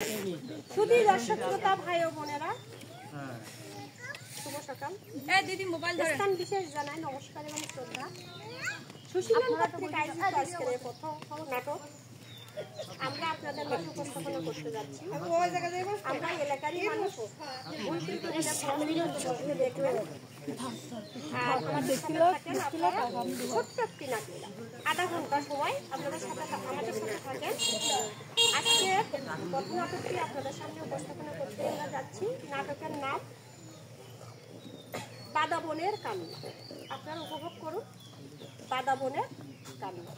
শুধু দর্শক শ্রোতা ভাই ও বোনেরা, শুভ সকাল। দিদি মোবাইল স্থান বিশেষ জানাই নমস্কার এবং শ্রদ্ধা। সুশীলন পত্রিকা আয়োজিত আজকের এই প্রথম নাটক আমরা আপনাদের মাঝে উপস্থাপনা করতে যাচ্ছি। আমরা এলাকারই মানুষ, দেখবেন ছোট্ট একটি নাটক, আধা ঘন্টা সময় আপনাদের সাথে আমাদের সাথে থাকেন। আজকে প্রথম নাটকটি আপনাদের সামনে উপস্থাপনা করতে আমরা যাচ্ছি। নাটকের নাম বাদা বনের কান্না। আপনারা উপভোগ করুন বাদা বনের কান্না।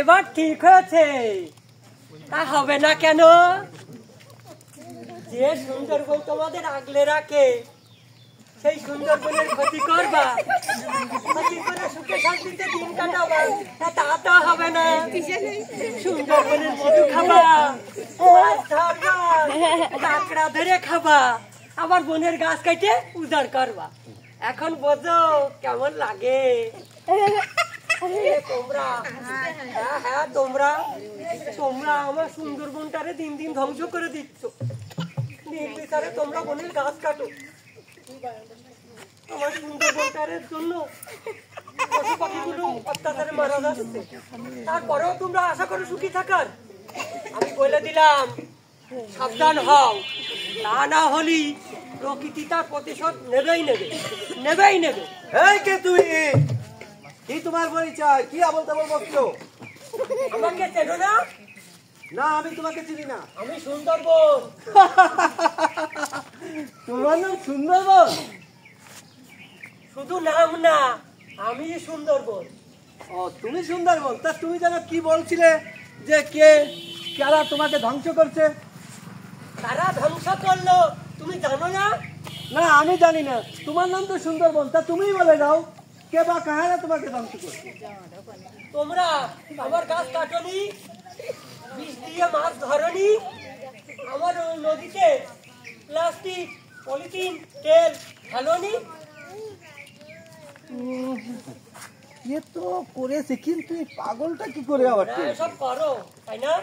এবার ঠিক হয়েছে, তা হবে না কেন? যে সুন্দরবন তোমাদের আগলে রাখে সেই সুন্দরবনের ক্ষতি করবা, ক্ষতি করে সুখে শান্তিতে দিন কাটাবা, তা তো হবে না। সুন্দরবনের মধু খাবা, মাছ ধরবা, কাঁকড়া ধরে খাবা, আবার বনের গাছ কেটে উজাড় করবা। এখন বোঝো কেমন লাগে তোমরা? হ্যাঁ তোমরা আমার সুন্দরবনটারে দিন দিন ধ্বংস করে দিচ্ছ। নির্বিচারে তোমরা বনের গাছ কাটো, আমার সুন্দরবনটারের জন্য পশু পাখিগুলো অত্যাচারে মারা যাচ্ছে। তারপরেও তোমরা আশা করো সুখী থাকার। আমি বলে দিলাম সাবধান হও, তা না হলে প্রকৃতি তার প্রতিশোধ নেবেই নেবে। এই কে তুই? কি তোমার পরিচয়? কি আবল তাবল বলছো? আমাকে চেনো না? না, আমি তোমাকে চিনি না। আমি সুন্দরবন। তোমার নাম সুন্দরবন? শুধু নাম না, আমি সুন্দরবন। ও, তুমি সুন্দরবন? তা তুমি যেন কি বলছিলে যে কারা তোমাকে ধ্বংস করছে? তারা ধ্বংস করলো তুমি জানো না? না, আমি জানি না। তোমার নাম তো সুন্দরবন, তা তুমিই বলে দাও কে বা কাহারা তোমাকে ধ্বংস করছে। তোমরা আমার গাছ কাটনি, বিষ দিয়ে মাছ ধরনি, আমার নদীতে প্লাস্টিক পলিথিন তেল ফেলোনি। এ তো করেছে, কিন্তু এই পাগলটা কি করে আবার? সব করো তাই না?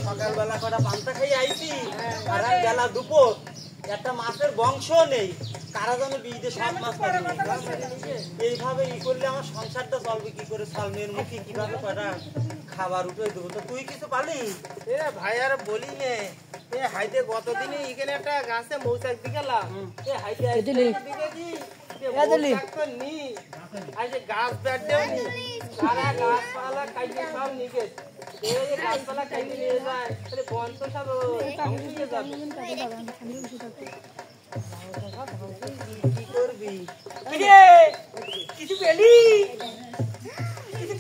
সকালবেলা কটা পান্তা খাই আইছি, আর বেলা দুপুর একটা মাছের বংশ নেই। কারা যেন বীজে সব মাছ এইভাবে করলে আমার সংসারটা চলবে কি করে? সালমের মুখে কিভাবে কটা খাবার উঠে দেবো? তো তুই কিছু পালি? ভাই আর বলি নে, হাইতে গতদিনে এখানে একটা গাছে মৌচাক দিয়ে গেলাম। গাছ ব্যাটেও নি, সারা গাছপালা কাইতে সব নিয়ে গাছপালা কাইতে নিয়ে যায়, বন তো সব কি করবি? কিছু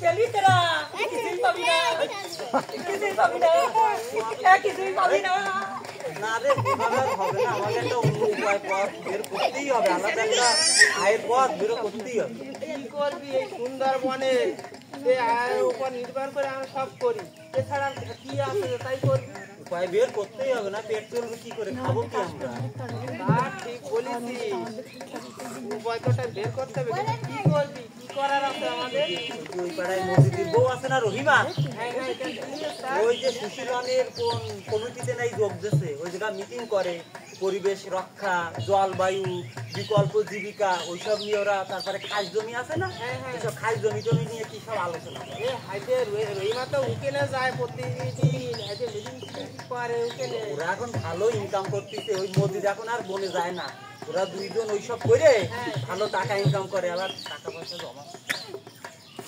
পেলি তোরা? কিছুই পাবি না। না রে, হবে না। আমাদের একটা অন্য উপায় পথ বের করতেই হবে, আলাদা একটা আয়ের পথ বের করতেই হবে। কি করবি? এই সুন্দরবনে আয়ের উপর নির্ভর করে আমরা সব করি, এছাড়া কি আছে তাই করবি। উপায় বের করতেই হবে, না পেট চলবে কি করে? খাবো কি আমরা? ঠিক বলেছি, উপায়টা বের করতে হবে। কি করবি? করার আছে আমাদের? ওই পাড়ায় মসজিদের বউ আছে না রহিমা, হ্যাঁ হ্যাঁ, এটা কি স্যার? ওই যে সুশীলনের কোন কমিটিতে নাই যোগ দিচ্ছে, ওই জায়গা মিটিং করে পরিবেশ রক্ষা, জলবায়ু, বিকল্প জীবিকা ওইসব নিয়ে ওরা, তারপরে খাস জমি আছে না, এইসব খাস জমি টমি নিয়ে কি সব আলোচনা করে। এ হাইতে রহিমা তো উকেনে যায় প্রতিদিন, হাইতে মিটিং করে উকেনে। ওরা এখন ভালো ইনকাম করতেছে, ওই মসজিদ এখন আর বনে যায় না, ওরা দুইজন ওইসব করে ভালো টাকা ইনকাম করে, আবার টাকা পয়সা জমা।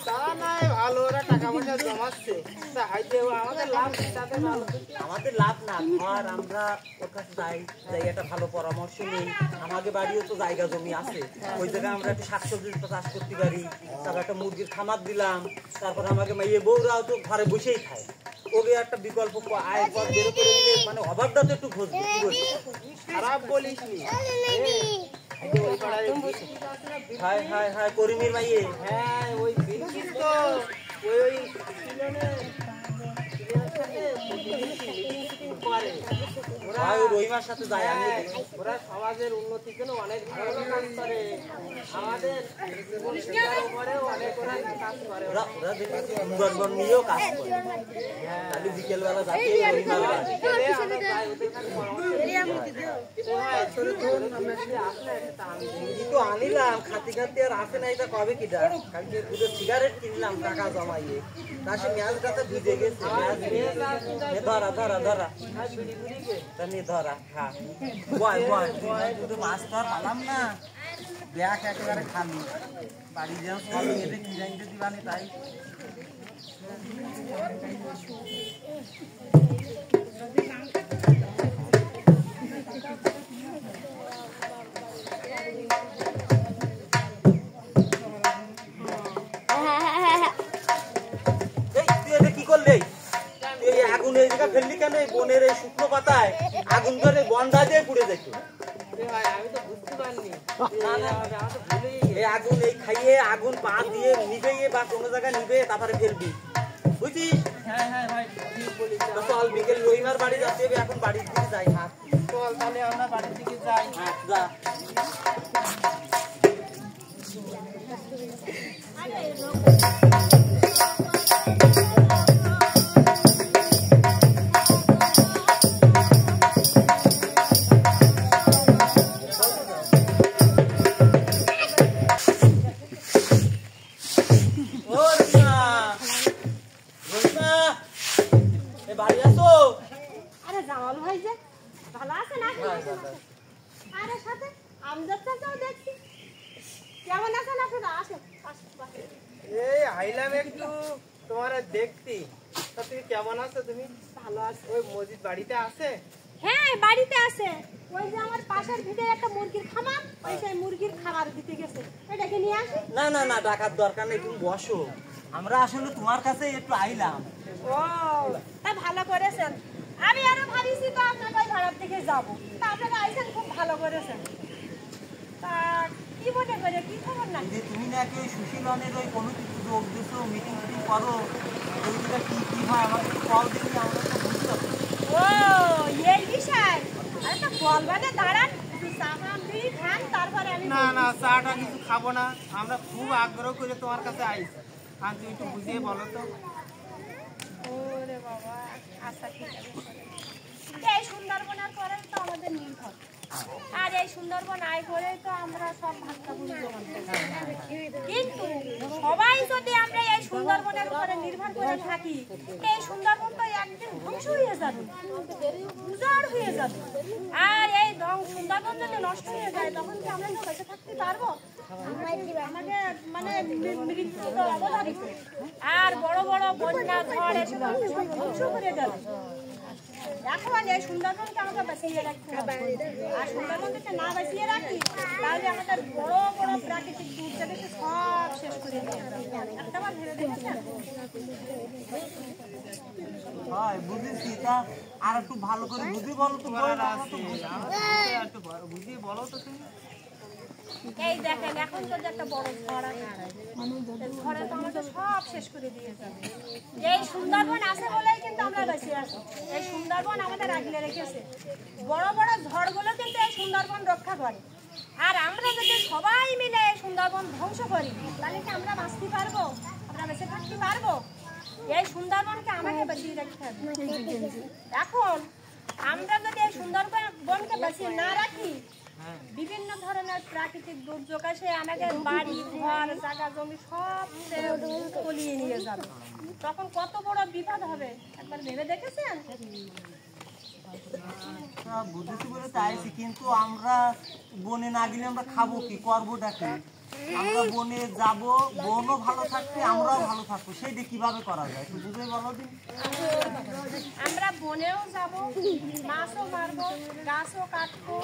তা নাই ভালো, ওরা টাকা পয়সা জমাচ্ছে, তা হাইতে আমাদের লাভ কি তাতে ভালো? আমাদের লাভ না, ধর আমরা ওর কাছে যাই, যাই একটা ভালো পরামর্শ নেই, আমাদের বাড়িও তো জায়গা জমি আছে, ওই জায়গায় আমরা একটু শাকসবজি চাষ করতে পারি, তারপর একটা মুরগির খামার দিলাম, তারপর আমাকে মেয়ে বউরাও তো ঘরে বসেই খায়, ওকে একটা বিকল্প আয়ের পথ বের করে দিলে মানে অভাবটা তো একটু ঘুষবে, কি বলছি? খারাপ বলিস নি। ওই পাড়ায় হায় হায় হায় করিমের মাইয়ে, হ্যাঁ ওই বিলকিস তো ওই করে। ভাই ওই রহিমার সাথে যায়, আমি ওরা সমাজের উন্নতির জন্য অনেক ভালো কাজ করে, আমাদের উপরে অনেক ওরা কাজ করে। ওরা ওরা দেখি সুন্দরবন নিয়েও কাজ করে, তাহলে বিকেলবেলা যাতে রহিমার বাড়ি। আমরা প্রায় ওদের কাছে এই তো আনিলাম খাতি খাতি, আর আসে না, এটা কবে কিটা কালকে দুটো সিগারেট কিনলাম টাকা জমাইয়ে, তা সে মেয়াজটা তো ভিজে গেছে, ধরা ধরা ধরা তা নিয়ে ধরা, হ্যাঁ বয় বয় বয়, শুধু মাছ তো আর পালাম না, ব্যাগ একেবারে খালি, বাড়ি যেন সব মেয়েদের কিরাইতে দিবানি তাই। আগুন এই জায়গা ফেললি কেন? এই বনের এই শুকনো পাতায় আগুন ধরে বন্ডা দিয়ে পুড়ে যেত। আমি তো বুঝতে পারিনি, এই আগুন এই খাইয়ে আগুন পা দিয়ে নিবে বা কোনো জায়গায় নিবে, তারপরে ফেলবি, বুঝছিস? হ্যাঁ হ্যাঁ ভাই ঠিক বলিস। চল বিকেল রহিমার বাড়ি যাচ্ছে, এখন বাড়ির দিকে যাই। হাত চল তাহলে আমরা বাড়ির দিকে যাই। হাত যা। এই আইলাম একটু তোমার দেখতি, তা তুমি কেমন আছো? তুমি ভালো আছে? ওই মসজিদ বাড়িতে আছে? হ্যাঁ বাড়িতে আছে, ওই যে আমার পাশের ভিতরে একটা মুরগির খামার, ওই সেই মুরগির খামার দিতে গেছে, এটাকে নিয়ে আসি। না না না, ডাকার দরকার নেই, তুমি বসো, আমরা আসলে তোমার কাছে একটু আইলাম। ও তা ভালো করেছেন, আমি আরো ভাবিছি তো আপনাকে ওই ভাড়ার দিকে যাবো, তা আপনারা আইছেন, খুব ভালো করেছেন। তা কি মনে করে, কি খবর না? যে তুমি নাকি ওই সুশীলনের ওই কমিটিতে যোগ দিছো, মিটিং ফিটিং করো, ওইগুলো কি কি হয় আমাকে একটু কল দিবি, আমরা তো বুঝতে পারছি। ও এই বিষয়, আরে তো বলবানে দাঁড়ান, একটু চা পান দিই খান, তারপরে আমি না না, চাটা কিছু খাবো না, আমরা খুব আগ্রহ করে তোমার কাছে আইছি, আর তুমি একটু বুঝিয়ে বলো তো। ওরে বাবা, আচ্ছা ঠিক আছে। এই সুন্দরবনের পরে তো আমাদের নির্ভর, আর এই সুন্দরবন আয় করে তো আমরা সব ভাগটা বুঝতে কিন্তু সবাই যদি আমরা এই সুন্দরবনের উপরে নির্ভর করে থাকি, এই সুন্দরবন তো একদিন ধ্বংস হয়ে যাবে, উজাড় হয়ে যাবে। আর এই সুন্দরবন যদি নষ্ট হয়ে যায়, তখন কি আমরা কেউ বেঁচে থাকতে পারবো? আমাকে মানে মৃত্যু তো অবধারিত। আর বড় বড় বন্যা ঝড় এসে ধ্বংস করে যাবে। এখন এই সুন্দরবনকে আমাকে বাঁচিয়ে রাখতে হবে, আর সুন্দরবন যদি না বাঁচিয়ে রাখি, তাহলে আমাদের বড় বড় প্রাকৃতিক দুর্যোগকে সব শেষ করে দেবে। একটাবার ভেবে দেখছেন? হয় বুঝেছি, তা আর একটু ভালো করে বুঝি বলো তো। একটু বুঝিয়ে বলো তো তুমি। এই দেখেন, এখন তো যে একটা বড় ঝড় আছে, ঝড়ে তো আমাদের সব শেষ করে দিয়ে যাবে। এই সুন্দরবন আছে বলেই কিন্তু আমরা বেঁচে আছি, এই সুন্দরবন আমাদের আগলে রেখেছে। বড় বড় ঝড়গুলো কিন্তু এই সুন্দরবন রক্ষা করে। আর আমরা যদি সবাই মিলে এই সুন্দরবন সুন্দরবন ধ্বংস করি তাহলে কি আমরা বাঁচতে পারবো? আমরা বেঁচে থাকতে পারবো? এই সুন্দরবনকে আমাকে বাঁচিয়ে রাখতে হবে। এখন আমরা যদি এই সুন্দরবনকে বাঁচিয়ে না রাখি, বিভিন্ন ধরনের প্রাকৃতিক দুর্যোগ আসে আমাদের বাড়ি ঘর জায়গা জমি সব তলিয়ে নিয়ে যাবে। তখন কত বড় বিপদ হবে একবার ভেবে দেখেছেন? বুঝেছি বলে চাইছি, কিন্তু আমরা বনে না গেলে আমরা খাবো কি, করবো ডাকি? আমরা বনে যাব, বনও ভালো থাকবে আমরাও ভালো থাকবো, সেইটা কিভাবে করা যায় একটু বুঝে বলো দিন। আমরা বনেও যাব, মাছও মারবো, গাছও কাটবো,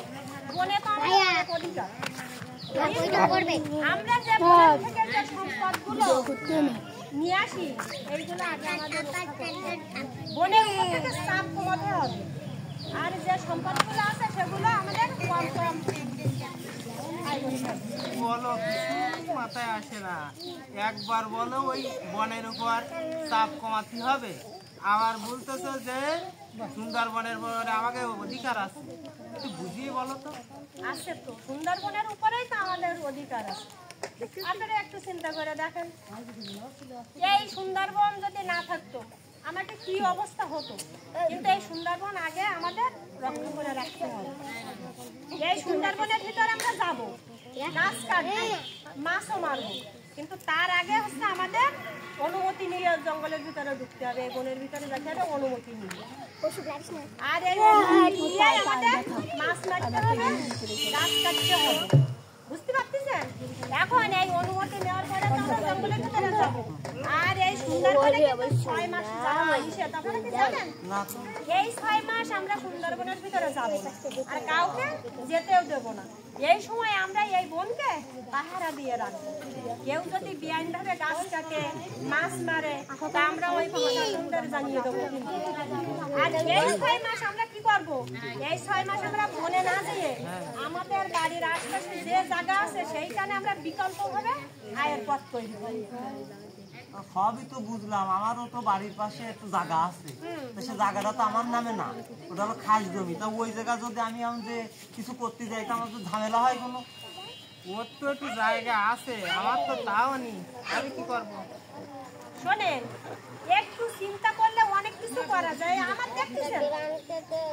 বনে তো আমাদের অধিকার। আমরা যে বন থেকে যে সম্পদগুলো নিয়ে আসি এইগুলো আগে আমাদের বনের উপর থেকে চাপ কমাতে হবে। আর যে সম্পদগুলো আছে সেগুলো আমাদের কম কম বলো, কিছু মাথায় আসে না। একবার বলো ওই বনের উপর চাপ কমাতে হবে, আবার বলতেছো যে সুন্দরবনের উপরে আমাকে অধিকার আছে। একটু বুঝিয়ে বলো তো। আছে তো, সুন্দরবনের উপরেই তো আমাদের অধিকার আছে। আপনারা একটু চিন্তা করে দেখেন, এই সুন্দরবন যদি না থাকতো আমাদের কি অবস্থা হতো? কিন্তু এই সুন্দরবন আগে আমাদের রক্ষা করে রাখতে হবে। এই সুন্দরবনের ভিতরে আমরা যাব, গাছ কাটবো, মাছও মারবো, কিন্তু তার আগে হচ্ছে আমাদের অনুমতি নিয়ে জঙ্গলের ভিতরে ঢুকতে হবে, বনের ভিতরে যেতে হবে অনুমতি নিয়ে। আর এই অনুমতি নিয়ে আমাদের মাছ মারতে হবে, গাছ কাটতে হবে। বুঝতে পারতেছেন? এখন এই অনুমতি নেওয়ার পরে আমরা জঙ্গলের ভিতরে যাব। আর এই সুন্দরবনে 6 মাস যাওয়া নিষেধ, আপনারা কি জানেন? এই 6 মাস আমরা সুন্দরবনের ভিতরে যাব আর কাউকে যেতেও দেব না। এই সময় আমরা এই বনকে পাহারা দিয়ে রাখবো। কেউ যদি বেআইনভাবে গাছ কাটে, মাছ মারে, তা আমরা ওই প্রশাসনদের জানিয়ে দেবো। আর এই 6 মাস আমরা কি করব? এই 6 মাস আমরা বনে না যেয়ে আমাদের বাড়ির আশপাশে যে জায়গা আছে সেইখানে আমরা বিকল্পভাবে আয়ের পথ তৈরি করি। সবই তো বুঝলাম, আমারও তো বাড়ির পাশে একটা জায়গা আছে, তো সে জায়গাটা তো আমার নামে না, ওটা হলো খাস জমি। তা ওই জায়গা যদি আমি যে কিছু করতে যাই তা আমার তো ঝামেলা হয় কোনো? ওর তো একটু জায়গা আছে, আমার তো তাও নেই, আমি কি করবো? শোনেন, একটু চিন্তা করলে অনেক কিছু করা যায়। আমার দেখতেছেন,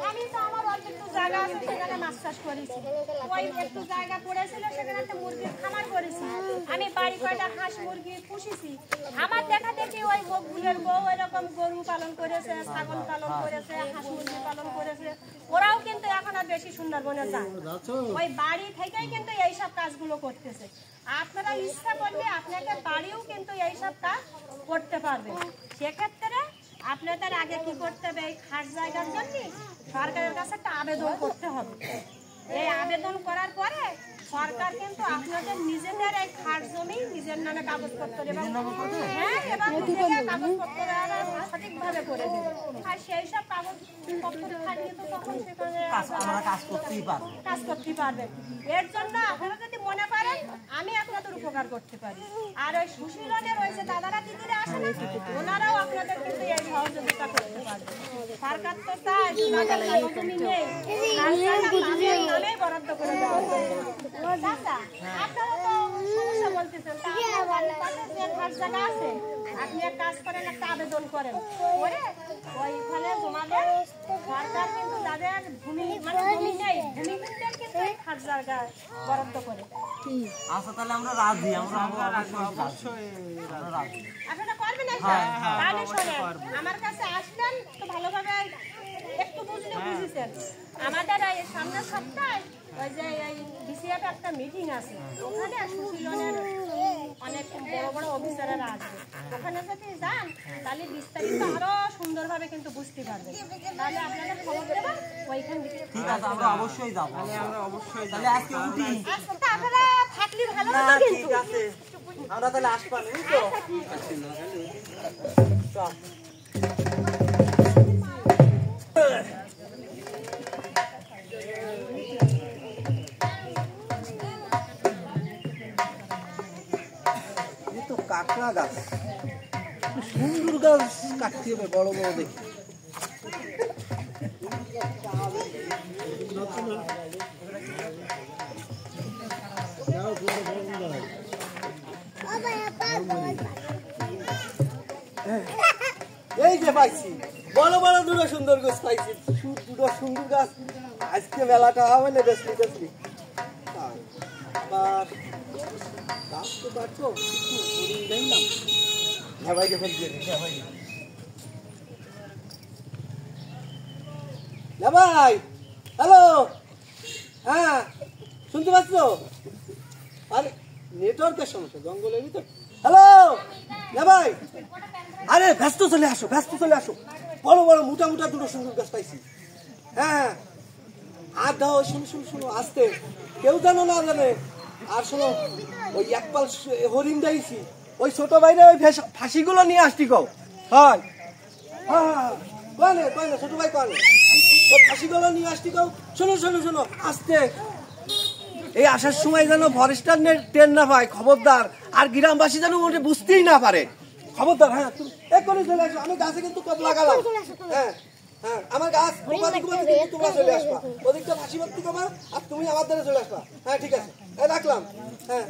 আমি তো আমার অল্প একটু জায়গা আছে সেখানে মাছ চাষ করেছি। ওই একটু জায়গা পড়েছিল সেখানে একটা মুরগির খামার করেছি। আমি বাড়ি কয়টা হাঁস মুরগি পুষেছি। আমার দেখা দেখি ওই ভুলের বউ এরকম গরু পালন করেছে, ছাগল পালন করেছে, হাঁস মুরগি পালন করেছে। ওরাও কিন্তু এখন আর বেশি সুন্দরবনে যায়, ওই বাড়ি থেকেই কিন্তু এইসব কাজগুলো করতেছে। আপনারা ইচ্ছা করলে আপনাকে বাড়িও কিন্তু এইসব কাজ করতে পারবে। সেক্ষেত্রে আপনাদের আগে কি করতে হবে? এই খাস জায়গার জন্য সরকারের কাছে একটা আবেদন করতে হবে। এই আবেদন করার পরে সরকার কিন্তু আপনাদের নিজেদের এই খাস জমি নিজের নামে কাগজপত্র কাগজপত্র সঠিকভাবে করে দেবে। আর সেই সব কাগজপত্র থাকলে তো তখন সেখানে কাজ করতেই পারবে। এর জন্য আপনারা যদি মনে করেন আমি আপনাদের উপকার করতে পারি, আর ওই সুশীলনের ওই যে দাদারা দিদিরা আসে না, ওনারাও আপনাদের কিন্তু এই সহযোগিতা করতে পারবে। সরকার তো চায় জমি নেই, নামে বরাদ্দ করে দেওয়া হবে। আপনারা তো সমস্যা বলতেছেন, জায়গা আছে, আপনি এক কাজ করেন, একটা আবেদন করেন, করে ওইখানে জমা দেন। সরকার কিন্তু যাদের ভূমি ভূমি নেই, ভূমিহীনদের কিন্তু এই খাস জায়গা বরাদ্দ করে। আচ্ছা, তাহলে আমরা রাজি, অবশ্যই আপনারা করবেন? তাহলে শোনেন, আমার কাছে আসলেন তো ভালোভাবে একটু বুঝলে বুঝেছেন। আমাদের এই সামনের সপ্তাহে ওই যে এই বিসিএফ একটা মিটিং আছে, ওখানে সুশীলনের অনেক বড় বড় অফিসাররা আসবে। ওখানে যদি যান তাহলে বিস্তারিত আরো সুন্দরভাবে কিন্তু বুঝতে পারবেন। তাহলে আপনাদের খবর দেবেন ওইখান থেকে। ঠিক আছে, আমরা অবশ্যই যাবো। আমরা অবশ্যই তাহলে আজকে উঠি। আচ্ছা, আপনারা থাকলে ভালো হতো কিন্তু। ঠিক আছে, আমরা তাহলে আসবো, বুঝছো? চল। কাঁকড়া গাছ, সুন্দর গাছ কাটতে হবে, বড় বড় দেখে। যে পাইছি বড় বড় দুটো সুন্দর গাছ পাইছি, দুটো সুন্দর গাছ। আজকে মেলাটা হবে না, বেশ বেশি গাছ তো কাটবো, ভাইকে ফেল দিয়ে ভাই। হ্যালো, হ্যাঁ শুনতে পাচ্ছ? আরে নেটওয়ার্কের সমস্যা, জঙ্গলের ভিতর। হ্যালো ভাই, আরে ব্যস্ত চলে আসো, ব্যস্ত চলে আসো। বড় বড় মোটা মোটা দুটো সুন্দর গাছ পাইছি। হ্যাঁ আর দাও, শুনো শুনো শুনো, আসতে কেউ জানো না জানে। আর শোনো, ওই একপাল হরিণ দিয়েছি, ওই ছোট ভাইরে ওই ফাঁসিগুলো নিয়ে আসতি কও। হয় হ্যাঁ কনে কনে ছোট ভাই কনে, ওই ফাঁসিগুলো নিয়ে আসতি কও। শোনো শোনো শোনো, আসতে এই আসার সময় যেন ফরেস্টার ট্রেন না পায়, খবরদার। আর গ্রামবাসী যেন ওটা বুঝতেই না পারে, খবরদার। হ্যাঁ তুমি এক্ষুনি চলে আসো, আমি গাছে কিন্তু কপ লাগালাম। হ্যাঁ হ্যাঁ, আমার গাছ তোমরা চলে আসবা, ওদিকটা ফাঁসি ভক্তি করবা, আর তুমি আমার দ্বারা চলে আসবা। হ্যাঁ ঠিক আছে, রাখলাম। হ্যাঁ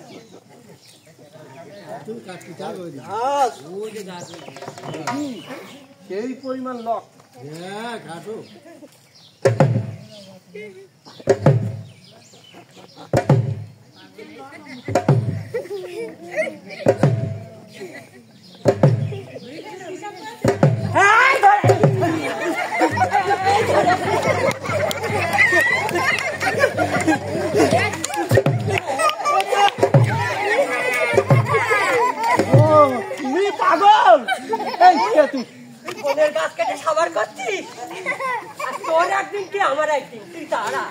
সেই পরিমাণ লক। হ্যাঁ ঘাটো পাগল, বোনের গাছ কেটে সাবার করছিস? তোর একদিন কি আমার একদিন, তুই তারা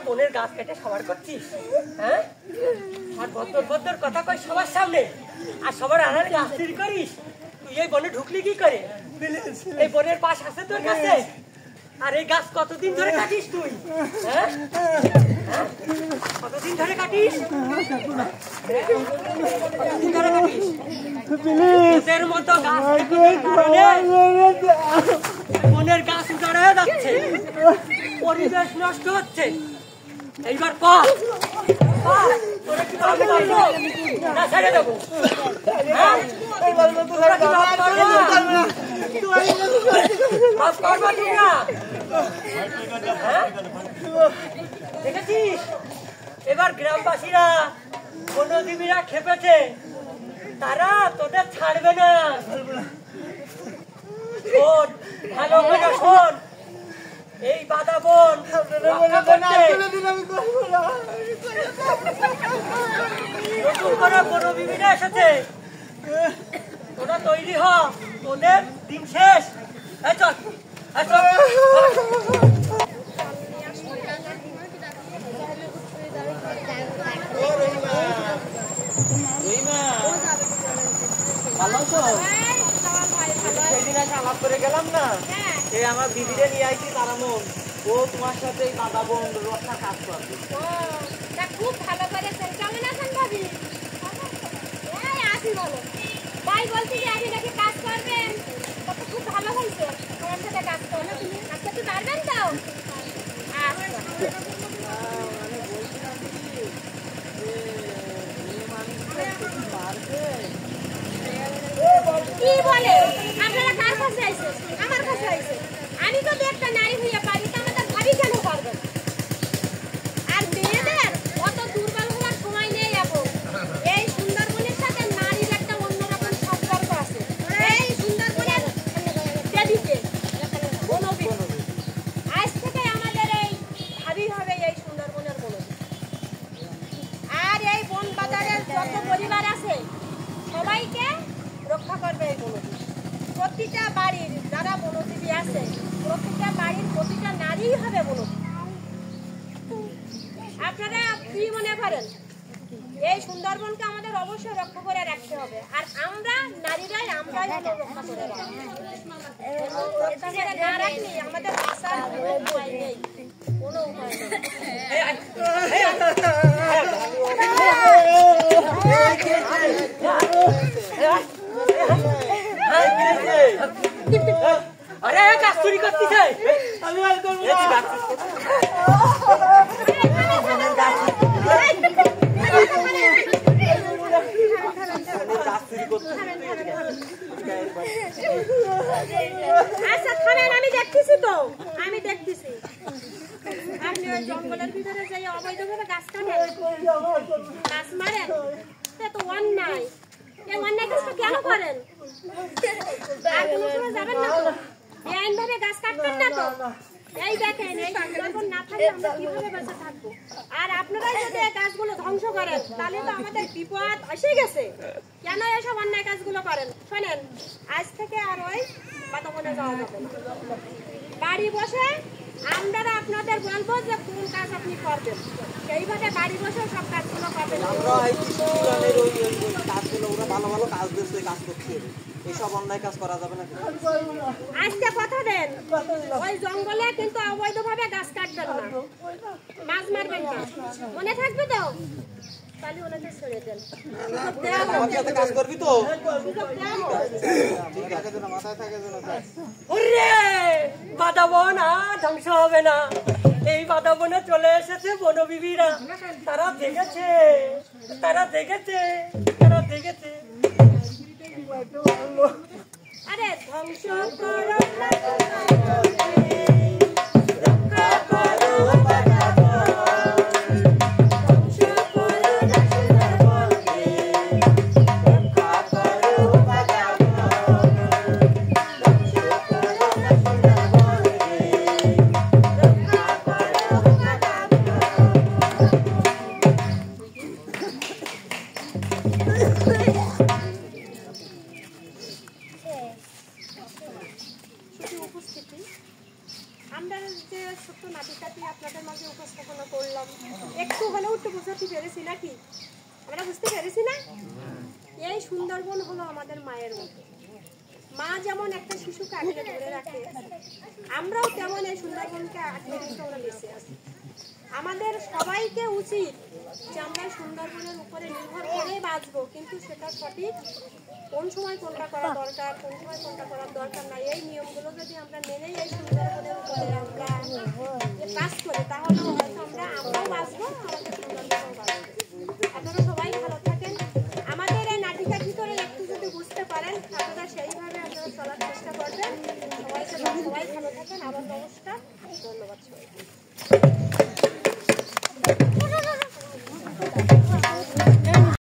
বোনের গাছ কেটে সবার করছিস? হ্যাঁ, আর বদর বদর কথা কই সবার সামনে, আর সবার আড়ালে গাছ চুরি করিস। তুই এই বনে ঢুকলি কি করে? এই বনের পাশ আছে তোর কাছে? আর এই গাছ কতদিন ধরে কাটিস তুই? হ্যাঁ কতদিন ধরে কাটিস? কতদিন ধরে কাটিস? তোদের মতো গাছ বনের গাছ উজাড় হয়ে যাচ্ছে, পরিবেশ নষ্ট হচ্ছে। এইবার কর, না ছেড়ে দেবো। দেখেছিস এবার গ্রামবাসীরা, বনজীবীরা খেপেছে, তারা তোদের ছাড়বে না। শোন, ভালো করে শোন, এই বাধা বন রক্ষা করতে নতুন করে বনজীবীরা এসেছে। তোরা তৈরি হ, তোদের দিন শেষ। চল সেদিন এসে আলাপ করে গেলাম না, এই আমার দিদিরে নিয়ে আইছি তারামন, ও তোমার সাথে এই বাধা বন রক্ষার কাজ করবে। খুব ভালো করেছেন। কেমন আছেন ভাবি? আসি বলো ভাই, বলছি যে আপনি নাকি কাজ করবেন, কত খুব ভালো হয়েছে তোমার সাথে কাজ করো। আজকে তুই পারবেন তো? কি বলে? আপনারা কার কাছে আইছেন? আমার কাছে আইছেন। আমি তো একটা নারী হইয়া পারি, তো আমাদের ভাবি কেন পারবেন? আর মেয়েদের অত দুর্বল হওয়ার সময় নেই এখন। এই সুন্দরবনের সাথে নারীর একটা অন্যরকম সম্পর্ক আছে। এই সুন্দরবনের দেবীকে বনবী, আজ থেকে আমাদের এই ভাবি হবে এই সুন্দরবনের বনবী। আর এই বন বাজারের যত পরিবার আছে সবাইকে রক্ষা করবে এই বনবী। প্রতিটা বাড়ির যারা বনজীবী আছে, প্রতিটা বাড়ির প্রতিটা নারী হবে বনবী। আপনারা কি মনে করেন? এই সুন্দরবনকে আমাদের অবশ্যই রক্ষা করে রাখতে হবে, আর আমরা নারীরাই আমরাই রক্ষা করে রাখবো। না রাখলে আমাদের বাঁচার কোনো উপায় নেই। কোনো উপায় নেই। আরে গাছ চুরি করতেছে আমি আর করবো না। আচ্ছা থামেন, আমি দেখতেছি তো, আমি দেখতেছি। আপনি ওই জঙ্গলের ভিতরে যাই অবৈধভাবে গাছ কাটেন, গাছ মারেন, এটা তো অন্যায়। এই অন্যায় কাজটা কেন করেন? আর কোনো সময় যাবেন না তো? বেআইনভাবে গাছ কাটবেন না তো? এই দেখেন, এই সুন্দরবন না থাকলে আমরা কিভাবে বেঁচে থাকবো? আর আপনারা যদি এই গাছগুলো ধ্বংস করেন তাহলে তো আমাদের বিপদ এসে গেছে। কেন এসব অন্যায় কাজগুলো করেন? শোনেন, আজ থেকে আর ওই বাতাবনে যাওয়া যাবে না। বাড়ি বসে আমরা আপনাদের বলবো যে কোন কাজ আপনি করবেন, সেইভাবে বাড়ি বসে সব কাজগুলো করবেন। আমরা এই কৃষিবিজ্ঞানের ওই কাজগুলো ওরা ভালো ভালো কাজ দিচ্ছে, কাজ করছে, এইসব অন্যায় কাজ করা যাবে না। আজকে কথা দেন, ওই জঙ্গলে কিন্তু অবৈধভাবে গাছ কাটবেন না, মাছ মারবেন না, মনে থাকবে তো? তাহলে ওনাকে ছেড়ে দেন। আমার সাথে কাজ করবি তো? ওরে বাতাবন আর ধ্বংস হবে না। এই বাতাবনে চলে এসেছে বনবিবিরা, তারা দেখেছে, তারা দেখেছে, তারা দেখেছে। আরে ধ্বংস করো না, আমরা যে ছোট্ট নাটিকাটি আপনাদের মাঝে উপস্থাপনা করলাম, একটু হলেও একটু বুঝতে পেরেছি নাকি? আমরা বুঝতে পেরেছি না? এই সুন্দরবন হলো আমাদের মায়ের মতো। মা যেমন একটা শিশুকে আগলে ধরে রাখে, আমরাও তেমন এই সুন্দরবনকে আগলে রেখে আমরা বেঁচে আছি। আমাদের সবাইকে উচিত যে আমরা সুন্দরবনের উপরে নির্ভর করে বাঁচবো, কিন্তু সেটা সঠিক কোন সময় কোনটা করা দরকার, কোন সময় কোনটা করার দরকার নাই, এই নিয়মগুলো যদি আমরা মেনে এই সুন্দরবনের উপরে আমরা কাজ করি তাহলে হয়তো আমরাও বাঁচবো, আমাদের সুন্দরবনও বাঁচবে। আপনারা